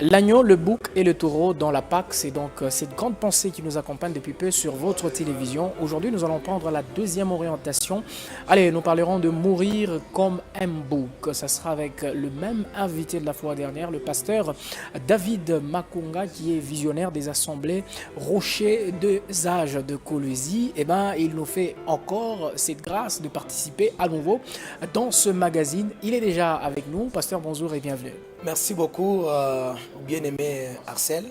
L'agneau, le bouc et le taureau dans la Pâque, c'est donc cette grande pensée qui nous accompagne depuis peu sur votre télévision. Aujourd'hui, nous allons prendre la deuxième orientation. Allez, nous parlerons de mourir comme un bouc. Ça sera avec le même invité de la fois dernière, le pasteur David Makunga, qui est visionnaire des assemblées Rocher de Zage de Colosie. Eh bien, il nous fait encore cette grâce de participer à nouveau dans ce magazine. Il est déjà avec nous. Pasteur, bonjour et bienvenue. Merci beaucoup, bien-aimé Arcel.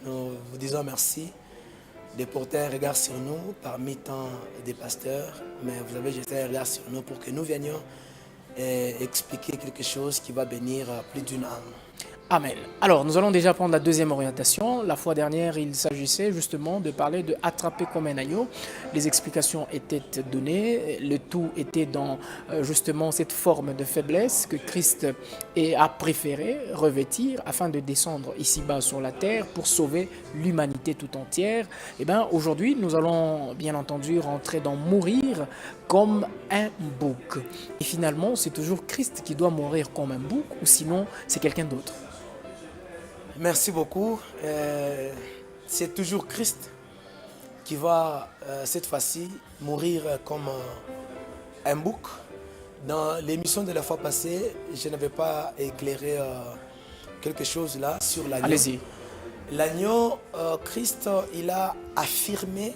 Nous vous disons merci de porter un regard sur nous parmi tant des pasteurs, mais vous avez jeté un regard sur nous pour que nous venions expliquer quelque chose qui va bénir plus d'une âme. Amen. Alors, nous allons déjà prendre la deuxième orientation. La fois dernière, il s'agissait justement de parler de attraper comme un agneau. Les explications étaient données. Le tout était dans justement cette forme de faiblesse que Christ a préféré revêtir afin de descendre ici-bas sur la terre pour sauver l'humanité tout entière. Et bien, aujourd'hui, nous allons bien entendu rentrer dans mourir comme un bouc. Et finalement, c'est toujours Christ qui doit mourir comme un bouc ou sinon, c'est quelqu'un d'autre. Merci beaucoup. C'est toujours Christ qui va, cette fois-ci, mourir comme un bouc. Dans l'émission de la fois passée, je n'avais pas éclairé quelque chose là sur l'agneau. Allez-y. L'agneau, Christ, il a affirmé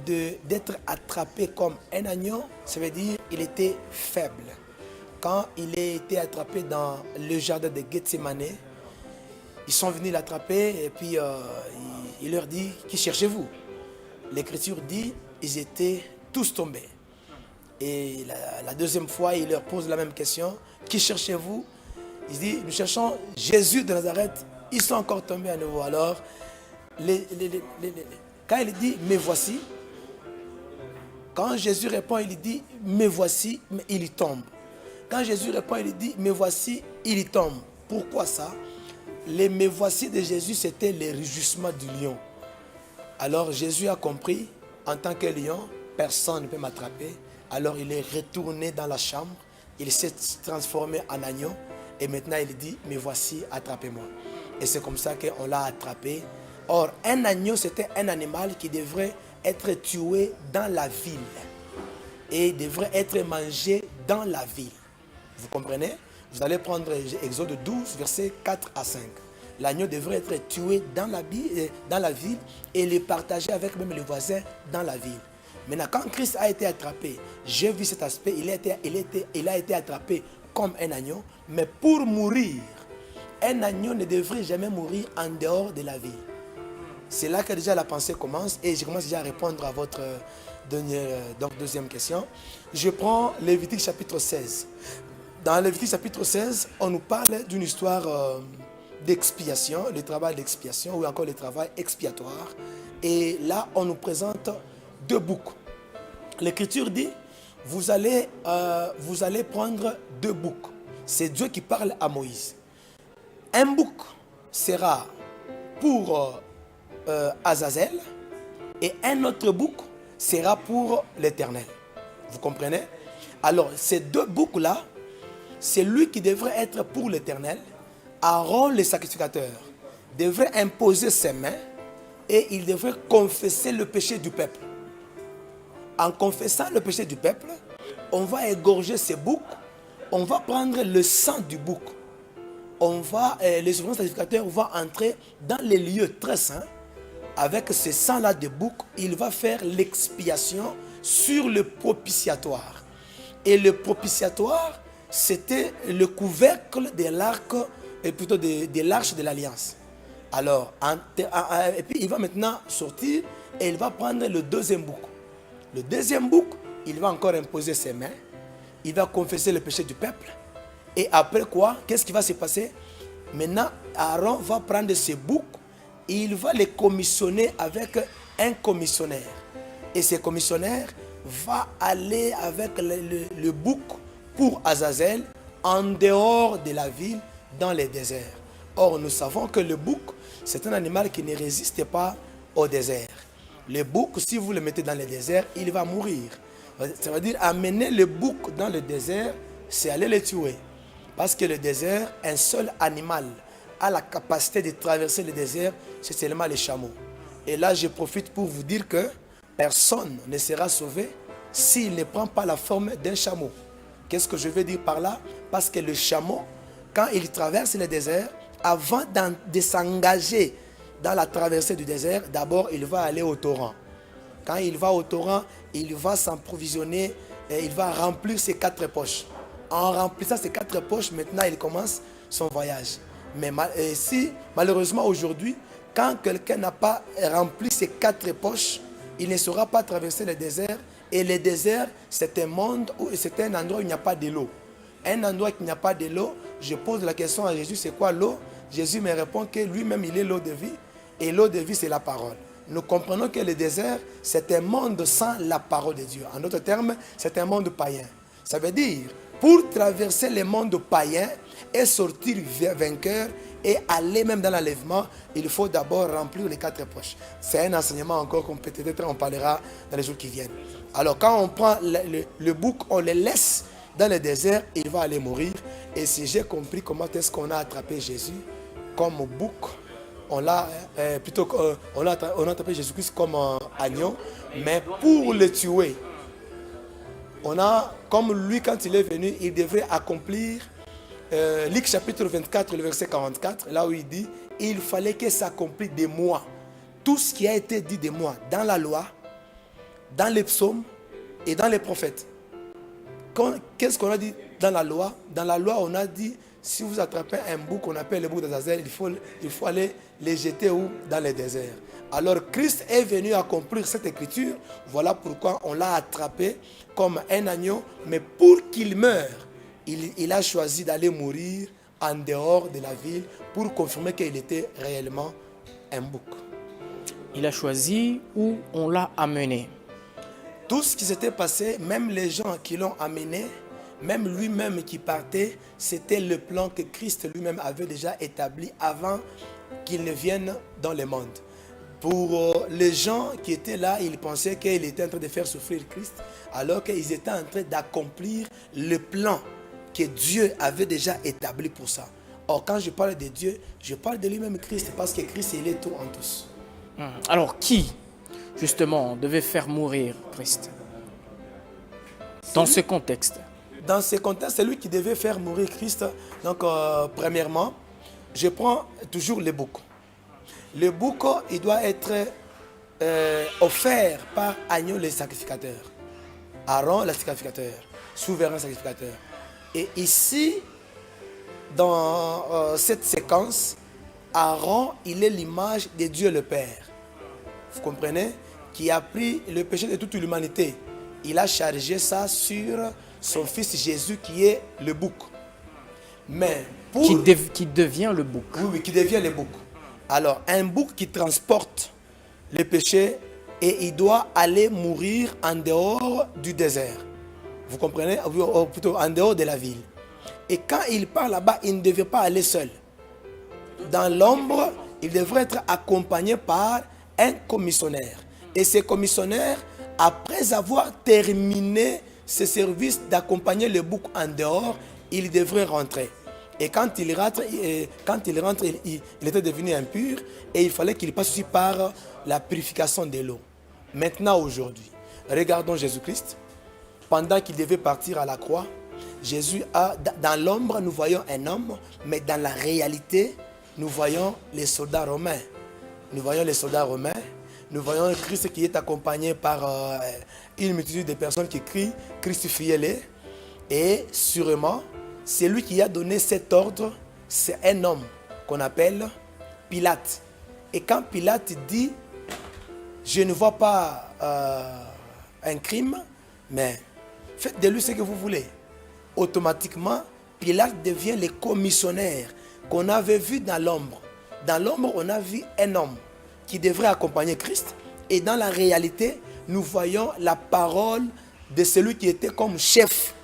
d'être attrapé comme un agneau, ça veut dire qu'il était faible. Quand il a été attrapé dans le jardin de Gethsemane, ils sont venus l'attraper et puis il leur dit, qui cherchez-vous? L'Écriture dit, ils étaient tous tombés. Et la deuxième fois, il leur pose la même question, qui cherchez-vous? Il dit, nous cherchons Jésus de Nazareth. Ils sont encore tombés à nouveau. Alors, quand il dit, me voici, quand Jésus répond, il dit, me voici, mais il y tombe. Quand Jésus répond, il dit, me voici, il y tombe. Pourquoi ça? Les me voici de Jésus, c'était les rugissements du lion. Alors Jésus a compris, en tant que lion, personne ne peut m'attraper. Alors il est retourné dans la chambre, il s'est transformé en agneau et maintenant il dit, me voici, attrapez-moi. Et c'est comme ça qu'on l'a attrapé. Or, un agneau, c'était un animal qui devrait être tué dans la ville et devrait être mangé dans la ville. Vous comprenez? Vous allez prendre Exode 12, versets 4 à 5. L'agneau devrait être tué dans la ville et le partager avec même les voisins dans la ville. Maintenant, quand Christ a été attrapé, j'ai vu cet aspect, il a été attrapé comme un agneau, mais pour mourir, un agneau ne devrait jamais mourir en dehors de la ville. C'est là que déjà la pensée commence et je commence déjà à répondre à votre deuxième question. Je prends Lévitique chapitre 16. Dans Lévitique chapitre 16, on nous parle d'une histoire d'expiation, le travail d'expiation ou encore le travail expiatoire. Et là, on nous présente deux boucs. L'Écriture dit, vous allez prendre deux boucs. C'est Dieu qui parle à Moïse. Un bouc sera pour Azazel et un autre bouc sera pour l'Éternel. Vous comprenez? Alors, ces deux boucs-là, c'est lui qui devrait être pour l'Éternel. Aaron, le sacrificateur, devrait imposer ses mains et il devrait confesser le péché du peuple. En confessant le péché du peuple, on va égorger ces boucs, on va prendre le sang du bouc. Le souverain sacrificateur va entrer dans les lieux très saints. Avec ce sang-là de bouc, il va faire l'expiation sur le propitiatoire. Et le propitiatoire, c'était le couvercle de l'arc, et plutôt de l'arche de l'alliance. Alors, et puis il va maintenant sortir et il va prendre le deuxième bouc. Le deuxième bouc, il va encore imposer ses mains, il va confesser le péché du peuple. Et après quoi, qu'est-ce qui va se passer? Maintenant, Aaron va prendre ces boucs, il va les commissionner avec un commissionnaire. Et ce commissionnaire va aller avec le bouc pour Azazel en dehors de la ville dans les déserts. Or, nous savons que le bouc, c'est un animal qui ne résiste pas au désert. Le bouc, si vous le mettez dans le désert, il va mourir. Ça veut dire amener le bouc dans le désert, c'est aller le tuer. Parce que le désert, un seul animal a la capacité de traverser le désert, c'est seulement les chameaux. Et là, je profite pour vous dire que personne ne sera sauvé s'il ne prend pas la forme d'un chameau. Qu'est-ce que je veux dire par là? Parce que le chameau, quand il traverse le désert, avant de s'engager dans la traversée du désert, d'abord il va aller au torrent. Quand il va au torrent, il va s'approvisionner et il va remplir ses 4 poches. En remplissant ses 4 poches, maintenant il commence son voyage. Mais malheureusement aujourd'hui, quand quelqu'un n'a pas rempli ses 4 poches, il ne saura pas traverser le désert. Et le désert, c'est un monde, c'est un endroit où il n'y a pas de l'eau. Un endroit où il n'y a pas de l'eau, je pose la question à Jésus, c'est quoi l'eau? Jésus me répond que lui-même, il est l'eau de vie. Et l'eau de vie, c'est la parole. Nous comprenons que le désert, c'est un monde sans la parole de Dieu. En d'autres termes, c'est un monde païen. Ça veut dire, pour traverser le monde païen et sortir vainqueur et aller même dans l'enlèvement, il faut d'abord remplir les 4 poches. C'est un enseignement encore qu'on peut-être on parlera dans les jours qui viennent. Alors quand on prend le bouc, on le laisse dans le désert, il va aller mourir. Et si j'ai compris comment est-ce qu'on a attrapé Jésus comme bouc, on a attrapé Jésus-Christ comme un agneau, mais pour le tuer, on a, comme lui quand il est venu, il devrait accomplir Luc chapitre 24, le verset 44, là où il dit, il fallait que s'accomplisse de moi tout ce qui a été dit de moi dans la loi, dans les psaumes et dans les prophètes. Qu'est-ce qu'on a dit dans la loi? Dans la loi, on a dit, si vous attrapez un bouc qu'on appelle le bouc d'Azazel, il faut aller les jeter où? Dans le désert. Alors Christ est venu accomplir cette écriture. Voilà pourquoi on l'a attrapé comme un agneau. Mais pour qu'il meure, il a choisi d'aller mourir en dehors de la ville pour confirmer qu'il était réellement un bouc. Il a choisi où on l'a amené. Tout ce qui s'était passé, même les gens qui l'ont amené, même lui-même qui partait, c'était le plan que Christ lui-même avait déjà établi avant qu'il ne vienne dans le monde. Pour les gens qui étaient là, ils pensaient qu'il était en train de faire souffrir Christ, alors qu'ils étaient en train d'accomplir le plan que Dieu avait déjà établi pour ça. Or, quand je parle de Dieu, je parle de lui-même Christ, parce que Christ, il est tout en tous. Alors, qui, justement, devait faire mourir Christ dans ce contexte? Dans ce contexte, c'est lui qui devait faire mourir Christ. Donc, premièrement, je prends toujours le bouc. Le bouc, il doit être offert par Agneau le sacrificateur. Aaron le sacrificateur, souverain sacrificateur. Et ici, dans cette séquence, Aaron, il est l'image de Dieu le Père. Vous comprenez? Qui a pris le péché de toute l'humanité. Il a chargé ça sur son fils Jésus qui est le bouc. Mais pour... Qui devient le bouc. Oui, qui devient le bouc. Alors, un bouc qui transporte le péché et il doit aller mourir en dehors du désert. Vous comprenez? Ou plutôt en dehors de la ville. Et quand il part là-bas, il ne devait pas aller seul. Dans l'ombre, il devrait être accompagné par un commissionnaire. Et ce commissionnaire, après avoir terminé ce service d'accompagner le bouc en dehors, il devrait rentrer. Et quand il rentre, il était devenu impur et il fallait qu'il passe aussi par la purification de l'eau. Maintenant, aujourd'hui, regardons Jésus-Christ. Pendant qu'il devait partir à la croix, Jésus dans l'ombre, nous voyons un homme, mais dans la réalité, nous voyons les soldats romains. Nous voyons les soldats romains. Nous voyons Christ qui est accompagné par une multitude de personnes qui crient « Crucifiez-les ». Et sûrement, c'est lui qui a donné cet ordre, c'est un homme qu'on appelle Pilate. Et quand Pilate dit « Je ne vois pas un crime, mais faites de lui ce que vous voulez », automatiquement, Pilate devient le commissionnaire qu'on avait vu dans l'ombre. Dans l'ombre, on a vu un homme qui devrait accompagner Christ. Et dans la réalité, nous voyons la parole de celui qui était comme chef.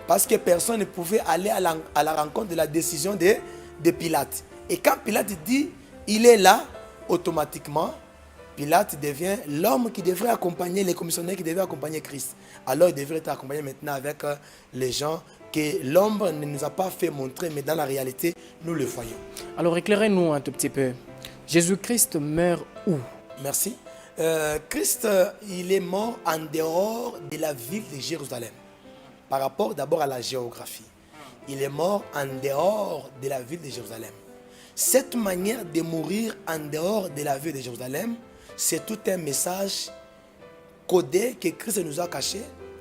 Parce que personne ne pouvait aller à la rencontre de la décision de Pilate. Et quand Pilate dit, il est là, automatiquement, Pilate devient l'homme qui devrait accompagner, les commissionnaires qui devaient accompagner Christ. Alors il devrait être accompagné maintenant avec les gens que l'ombre ne nous a pas fait montrer, mais dans la réalité, nous le voyons. Alors éclairez-nous un tout petit peu. Jésus-Christ meurt où? Merci. Christ, il est mort en dehors de la ville de Jérusalem. Par rapport d'abord à la géographie. Il est mort en dehors de la ville de Jérusalem. Cette manière de mourir en dehors de la ville de Jérusalem, c'est tout un message codé que Christ nous a caché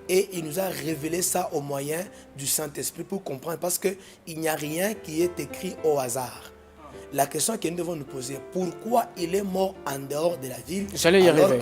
et il nous a révélé ça au moyen du Saint-Esprit pour comprendre, parce qu'il n'y a rien qui est écrit au hasard. La question que nous devons nous poser, pourquoi il est mort en dehors de la ville? J'allais y arriver.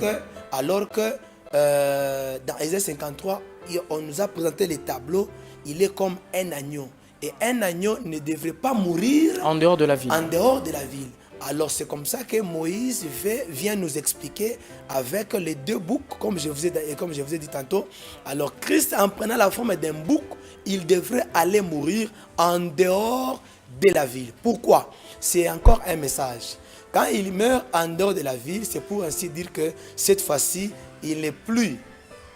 Alors que dans Ésaïe 53, on nous a présenté les tableaux, il est comme un agneau. Et un agneau ne devrait pas mourir en dehors de la ville. En dehors de la ville. Alors c'est comme ça que Moïse vient nous expliquer avec les deux boucs, comme je vous ai dit tantôt. Alors Christ, en prenant la forme d'un bouc, il devrait aller mourir en dehors de la ville. Pourquoi? C'est encore un message. Quand il meurt en dehors de la ville, c'est pour ainsi dire que cette fois-ci, il n'est plus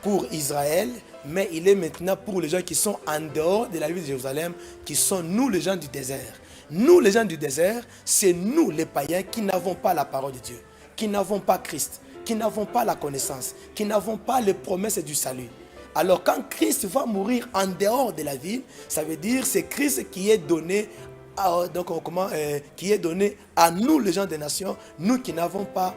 pour Israël, mais il est maintenant pour les gens qui sont en dehors de la ville de Jérusalem, qui sont nous les gens du désert. Nous les gens du désert, c'est nous les païens qui n'avons pas la parole de Dieu, qui n'avons pas Christ, qui n'avons pas la connaissance, qui n'avons pas les promesses du salut. Alors quand Christ va mourir en dehors de la ville, ça veut dire c'est Christ qui est donné qui est donné à nous les gens des nations, nous qui n'avons pas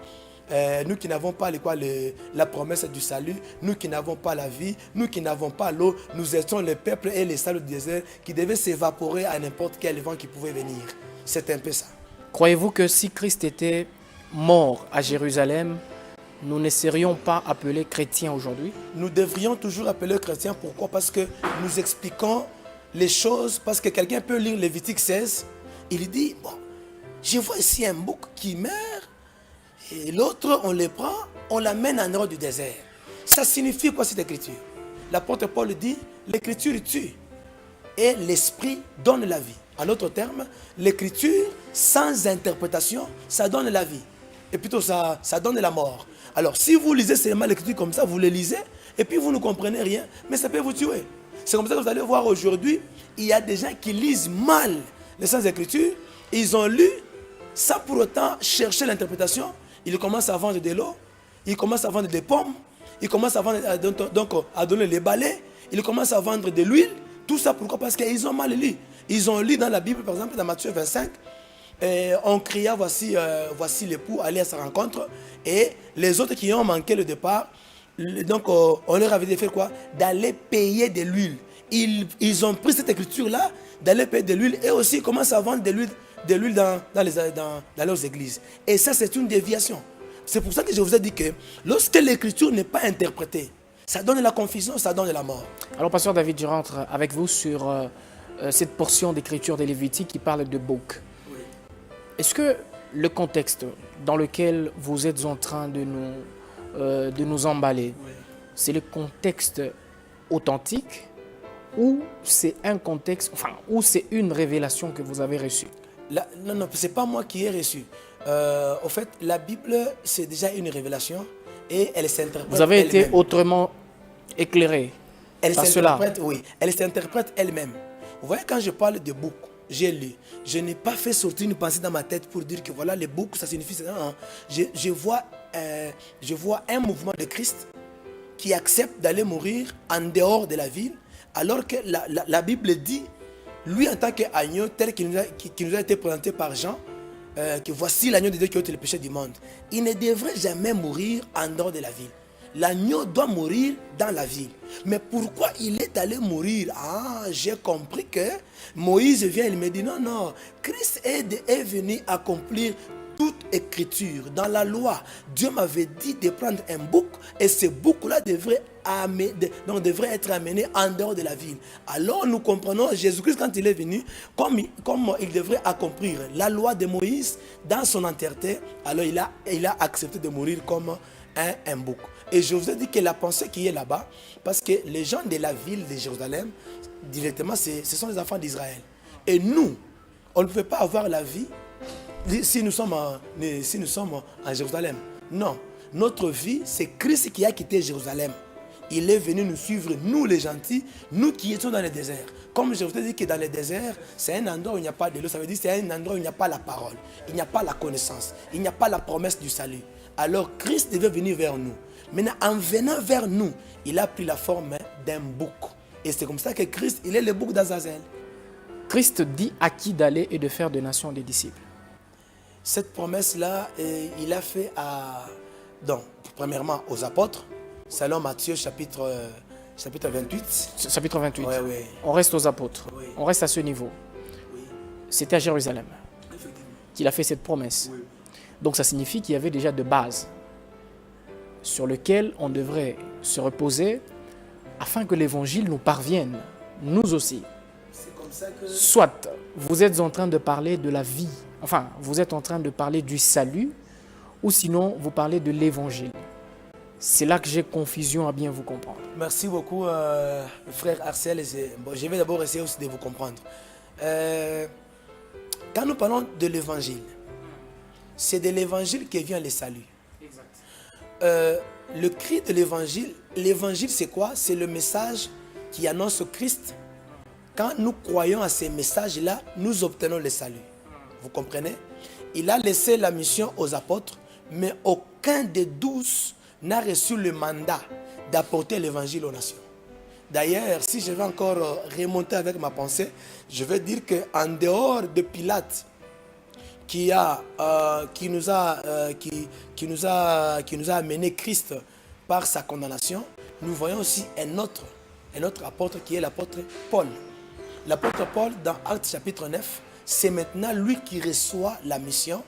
la promesse du salut, nous qui n'avons pas la vie, nous qui n'avons pas l'eau, nous étions les peuples et les salles du désert qui devaient s'évaporer à n'importe quel vent qui pouvait venir. C'est un peu ça. Croyez-vous que si Christ était mort à Jérusalem, nous ne serions pas appelés chrétiens aujourd'hui? Nous devrions toujours appeler chrétiens. Pourquoi? Parce que nous expliquons les choses, parce que quelqu'un peut lire Lévitique 16, il dit, bon, je vois ici un bouc qui meurt, et l'autre, on le prend, on l'amène en dehors du désert. Ça signifie quoi cette écriture? L'apôtre Paul dit, l'écriture tue et l'esprit donne la vie. En d'autres termes, l'écriture sans interprétation, ça donne la vie. Et plutôt ça donne la mort. Alors si vous lisez seulement l'écriture comme ça, vous le lisez, et puis vous ne comprenez rien, mais ça peut vous tuer. C'est comme ça que vous allez voir aujourd'hui, il y a des gens qui lisent mal les Saintes Écritures, ils ont lu sans pour autant chercher l'interprétation. Ils commencent à vendre de l'eau, ils commencent à vendre des pommes, ils commencent à, vendre, à donner les balais, ils commencent à vendre de l'huile. Tout ça pourquoi? Parce qu'ils ont mal lu. Ils ont lu dans la Bible, par exemple, dans Matthieu 25, on cria, voici l'époux, allez à sa rencontre. Et les autres qui ont manqué le départ, donc on leur avait fait quoi? D'aller payer de l'huile. Ils ont pris cette écriture-là, d'aller payer de l'huile, et aussi ils commencent à vendre de l'huile dans leurs églises. Et ça, c'est une déviation. C'est pour ça que je vous ai dit que lorsque l'écriture n'est pas interprétée, ça donne la confusion, ça donne la mort. Alors, pasteur David, je rentre avec vous sur cette portion d'écriture des Lévitiques qui parle de bouc. Oui. Est-ce que le contexte dans lequel vous êtes en train de nous emballer, oui, c'est le contexte authentique ou c'est un contexte, ou c'est une révélation que vous avez reçue? Non, ce n'est pas moi qui ai reçu. En fait, la Bible, c'est déjà une révélation et elle s'interprète. Vous avez été autrement éclairé. Elle s'interprète, oui. Elle s'interprète elle-même. Vous voyez, quand je parle de bouc, j'ai lu. Je n'ai pas fait sortir une pensée dans ma tête pour dire que voilà, les boucs, ça signifie ça. Non. Je vois un mouvement de Christ qui accepte d'aller mourir en dehors de la ville, alors que la Bible dit, lui en tant qu'agneau, tel qu'il nous a été présenté par Jean, que voici l'agneau de Dieu qui ôte le péché du monde. Il ne devrait jamais mourir en dehors de la ville. L'agneau doit mourir dans la ville. Mais pourquoi il est allé mourir? Ah, j'ai compris que Moïse vient, il me dit non, Christ est venu accomplir toute écriture. Dans la loi, Dieu m'avait dit de prendre un bouc et ce bouc-là devrait être amené en dehors de la ville. Alors nous comprenons Jésus-Christ quand il est venu, comme il devrait accomplir la loi de Moïse dans son entièreté. Alors il a accepté de mourir comme un bouc. Et je vous ai dit que la pensée qui est là-bas, parce que les gens de la ville de Jérusalem, directement, ce sont les enfants d'Israël. Et nous, on ne peut pas avoir la vie si nous sommes en Jérusalem. Non. notre vie, c'est Christ qui a quitté Jérusalem. Il est venu nous suivre, nous les gentils, nous qui étions dans le désert. Comme je vous ai dit que dans le désert, c'est un endroit où il n'y a pas de l'eau. Ça veut dire que c'est un endroit où il n'y a pas la parole, il n'y a pas la connaissance, il n'y a pas la promesse du salut. Alors Christ devait venir vers nous. Maintenant, en venant vers nous, il a pris la forme d'un bouc. Et c'est comme ça que Christ, il est le bouc d'Azazel. Christ dit à qui d'aller et de faire de nations des disciples. Cette promesse-là, il a fait donc, premièrement aux apôtres, selon Matthieu chapitre 28. Chapitre 28. Ouais, ouais. On reste aux apôtres. Oui. On reste à ce niveau. Oui. C'était à Jérusalem qu'il a fait cette promesse. Oui. Donc ça signifie qu'il y avait déjà de bases sur lesquelles on devrait se reposer afin que l'évangile nous parvienne, nous aussi. C'est comme ça que... Soit vous êtes en train de parler de la vie, enfin vous êtes en train de parler du salut, ou sinon vous parlez de l'évangile. C'est là que j'ai confusion à bien vous comprendre. Merci beaucoup, frère Arcel. Bon, je vais d'abord essayer aussi de vous comprendre. Quand nous parlons de l'évangile, c'est de l'évangile que vient le salut. Le cri de l'évangile c'est quoi? C'est le message qui annonce Christ. Quand nous croyons à ces messages-là, nous obtenons le salut. Vous comprenez? Il a laissé la mission aux apôtres, mais aucun des 12 n'a reçu le mandat d'apporter l'évangile aux nations. D'ailleurs, si je vais encore remonter avec ma pensée, je vais dire qu'en dehors de Pilate, qui nous a amené Christ par sa condamnation, nous voyons aussi un autre apôtre qui est l'apôtre Paul. L'apôtre Paul, dans Actes chapitre 9, c'est maintenant lui qui reçoit la mission.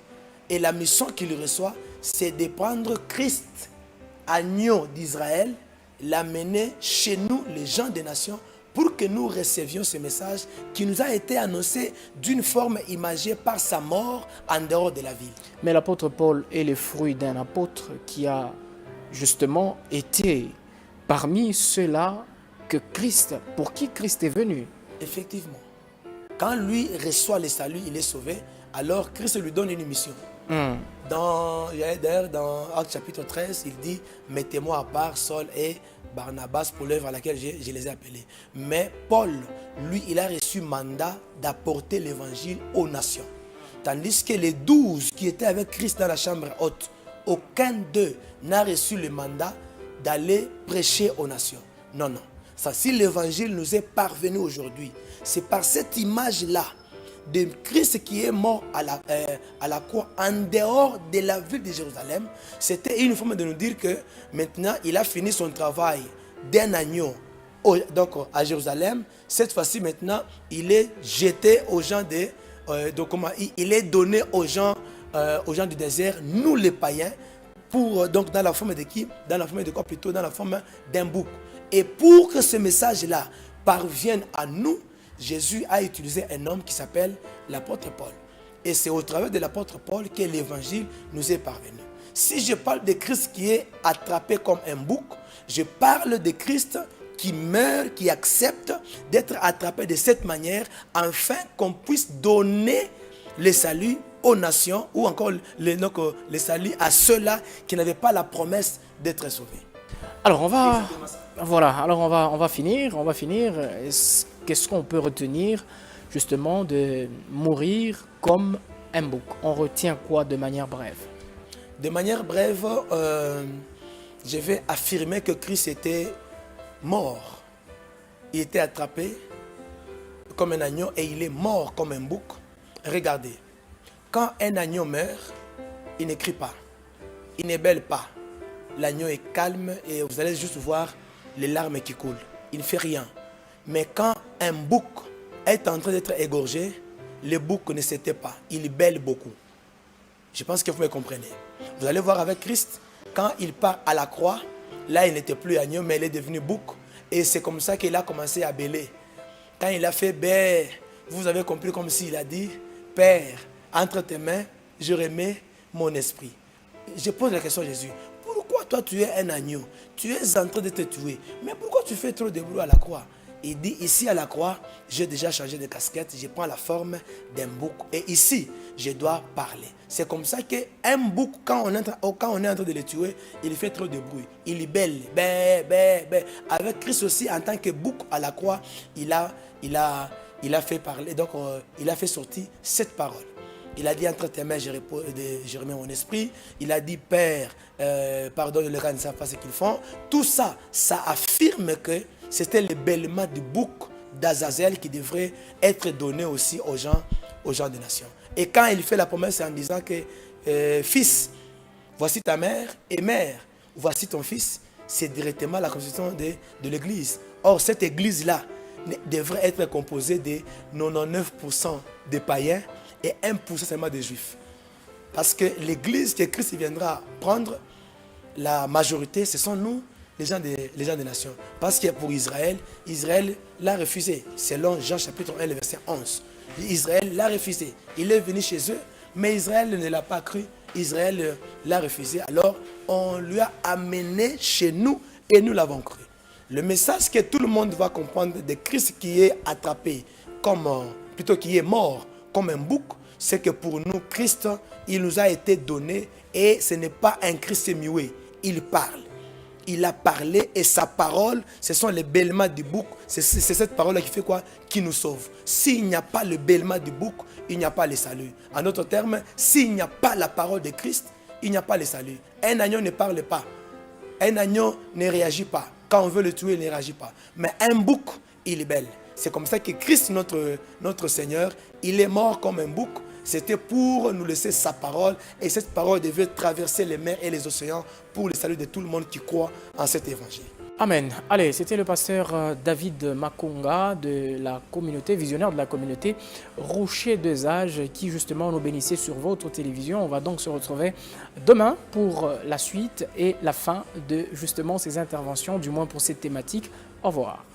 Et la mission qu'il reçoit, c'est de prendre Christ, agneau d'Israël, l'amener chez nous, les gens des nations, pour que nous recevions ce message qui nous a été annoncé d'une forme imagée par sa mort en dehors de la ville. Mais l'apôtre Paul est le fruit d'un apôtre qui a justement été parmi ceux-là pour qui Christ est venu. Effectivement. Quand lui reçoit le salut, il est sauvé, alors Christ lui donne une mission. D'ailleurs, dans Actes chapitre 13, il dit « Mettez-moi à part Saul et Barnabas pour l'œuvre à laquelle je les ai appelés. » Mais Paul, lui, il a reçu mandat d'apporter l'évangile aux nations. Tandis que les 12 qui étaient avec Christ dans la chambre haute, aucun d'eux n'a reçu le mandat d'aller prêcher aux nations. Non, non. Ça, si l'évangile nous est parvenu aujourd'hui, c'est par cette image-là de Christ qui est mort à la croix en dehors de la ville de Jérusalem. C'était une forme de nous dire que maintenant il a fini son travail d'un agneau donc à Jérusalem. Cette fois-ci maintenant il est jeté aux gens il est donné aux gens du désert, nous les païens, pour donc dans la forme de qui? Dans la forme de quoi plutôt? Dans la forme d'un bouc. Et pour que ce message-là parvienne à nous, Jésus a utilisé un homme qui s'appelle l'apôtre Paul. Et c'est au travers de l'apôtre Paul que l'évangile nous est parvenu. Si je parle de Christ qui est attrapé comme un bouc, je parle de Christ qui meurt, qui accepte d'être attrapé de cette manière, afin qu'on puisse donner le salut aux nations, ou encore le salut à ceux-là qui n'avaient pas la promesse d'être sauvés. Alors on va finir. Qu'est-ce qu'on peut retenir justement de mourir comme un bouc? On retient quoi de manière brève? De manière brève, je vais affirmer que Christ était mort. Il était attrapé comme un agneau et il est mort comme un bouc. Regardez, quand un agneau meurt, il ne crie pas, il ne bêle pas. L'agneau est calme et vous allez juste voir les larmes qui coulent. Il ne fait rien. Mais quand un bouc est en train d'être égorgé, le bouc ne se tait pas. Il bêle beaucoup. Je pense que vous me comprenez. Vous allez voir avec Christ, quand il part à la croix, là il n'était plus agneau, mais il est devenu bouc. Et c'est comme ça qu'il a commencé à bêler. Quand il a fait bé, vous avez compris comme s'il a dit, Père, entre tes mains, je remets mon esprit. Je pose la question à Jésus. Pourquoi toi tu es un agneau? Tu es en train de te tuer. Mais pourquoi tu fais trop de bruit à la croix? Il dit, ici à la croix, j'ai déjà changé de casquette, je prends la forme d'un bouc. Et ici, je dois parler. C'est comme ça qu'un bouc, quand on est en train de le tuer, il fait trop de bruit. Il bêle, bé, bé, bé. Avec Christ aussi, en tant que bouc à la croix, il a fait parler, donc il a fait sortir cette parole. Il a dit, entre tes mains, je remets mon esprit. Il a dit, Père, pardonne les gars, ne savent pas ce qu'ils font. Tout ça, ça affirme que c'était le bêlement du bouc d'Azazel qui devrait être donné aussi aux gens des nations. Et quand il fait la promesse en disant que fils, voici ta mère, et mère, voici ton fils, c'est directement la constitution de l'église. Or, cette église-là devrait être composée de 99% de païens et 1% seulement des juifs. Parce que l'église que Christ viendra prendre, la majorité, ce sont nous, les gens des nations. Parce que pour Israël, Israël l'a refusé. Selon Jean chapitre 1, le verset 11. Israël l'a refusé. Il est venu chez eux, mais Israël ne l'a pas cru. Israël l'a refusé. Alors, on lui a amené chez nous et nous l'avons cru. Le message que tout le monde va comprendre de Christ qui est attrapé, qui est mort comme un bouc, c'est que pour nous, Christ, il nous a été donné et ce n'est pas un Christ muet. Il parle. Il a parlé et sa parole, ce sont les bêlements du bouc. C'est cette parole qui fait quoi? Qui nous sauve. S'il n'y a pas le bêlement du bouc, il n'y a pas le salut. En d'autres termes, s'il n'y a pas la parole de Christ, il n'y a pas le salut. Un agneau ne parle pas. Un agneau ne réagit pas. Quand on veut le tuer, il ne réagit pas. Mais un bouc, il est belle. C'est comme ça que Christ, notre Seigneur, il est mort comme un bouc. C'était pour nous laisser sa parole. Et cette parole devait traverser les mers et les océans pour le salut de tout le monde qui croit en cet évangile. Amen. Allez, c'était le pasteur David Makonga de la communauté, visionnaire de la communauté Rocher des Âges, qui justement nous bénissait sur votre télévision. On va donc se retrouver demain pour la suite et la fin de justement ces interventions, du moins pour cette thématique. Au revoir.